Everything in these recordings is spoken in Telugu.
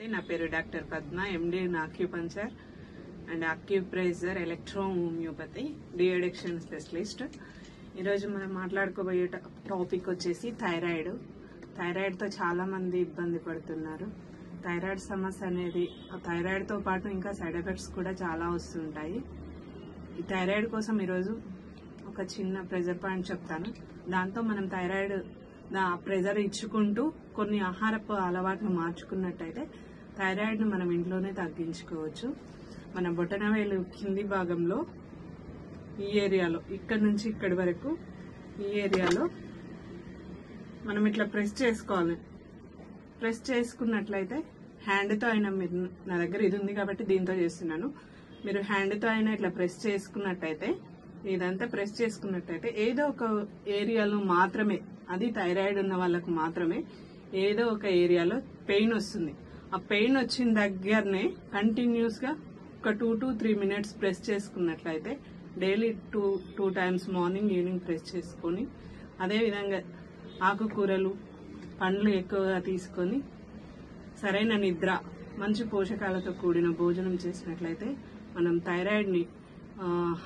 నా పేరు doctor Padma, MD in acupuncture and acupressure electro homeopathy, de addiction specialist. ఈరోజు మనం మాట్లాడుకోబోయే టాపిక్ వచ్చేసి థైరాయిడ్. థైరాయిడ్తో చాలా మంది ఇబ్బంది పడుతున్నారు. థైరాయిడ్ సమస్య అనేది థైరాయిడ్తో పాటు ఇంకా సైడ్ ఎఫెక్ట్స్ కూడా చాలా వస్తుంటాయి. ఈ థైరాయిడ్ కోసం ఈరోజు ఒక చిన్న ప్రెజర్ పాయింట్ చెప్తాను. దాంతో మనం థైరాయిడ్ ప్రెజర్ ఇచ్చుకుంటూ కొన్ని ఆహారపు అలవాటును మార్చుకున్నట్టయితే థైరాయిడ్ను మనం ఇంట్లోనే తగ్గించుకోవచ్చు. మన బొటనవేలు కింది భాగంలో ఈ ఏరియాలో, ఇక్కడి నుంచి ఇక్కడి వరకు ఈ ఏరియాలో మనం ఇట్లా ప్రెస్ చేసుకోవాలి. ప్రెస్ చేసుకున్నట్లయితే హ్యాండ్తో అయినా, మీరు నా దగ్గర ఇది ఉంది కాబట్టి దీంతో చేస్తున్నాను, మీరు హ్యాండ్తో అయినా ఇట్లా ప్రెస్ చేసుకున్నట్టయితే, ఇదంతా ప్రెస్ చేసుకున్నట్టయితే ఏదో ఒక ఏరియాలో మాత్రమే, అది థైరాయిడ్ ఉన్న వాళ్ళకు మాత్రమే ఏదో ఒక ఏరియాలో పెయిన్ వస్తుంది. ఆ పెయిన్ వచ్చిన దగ్గరనే కంటిన్యూస్ గా ఒక 2 to 3 minutes ప్రెస్ చేసుకున్నట్లయితే, daily two times morning evening press చేసుకొని, అదేవిధంగా ఆకుకూరలు పండ్లు ఎక్కువగా తీసుకొని సరైన నిద్ర, మంచి పోషకాలతో కూడిన భోజనం చేసినట్లయితే మనం థైరాయిడ్ ని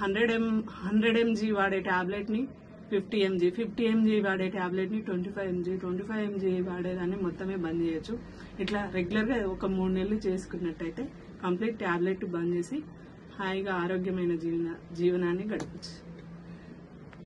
100 mg వాడే టాబ్లెట్ ని 50 mg వాడే టాబ్లెట్ ని 25 mg వాడేదాన్ని మొత్తమే బంద్ చేయొచ్చు. ఇట్లా రెగ్యులర్ గా ఒక 3 నెలలు చేసుకున్నట్టయితే కంప్లీట్ టాబ్లెట్ బంద్ చేసి హాయిగా ఆరోగ్యమైన జీవనాన్ని గడపచ్చు.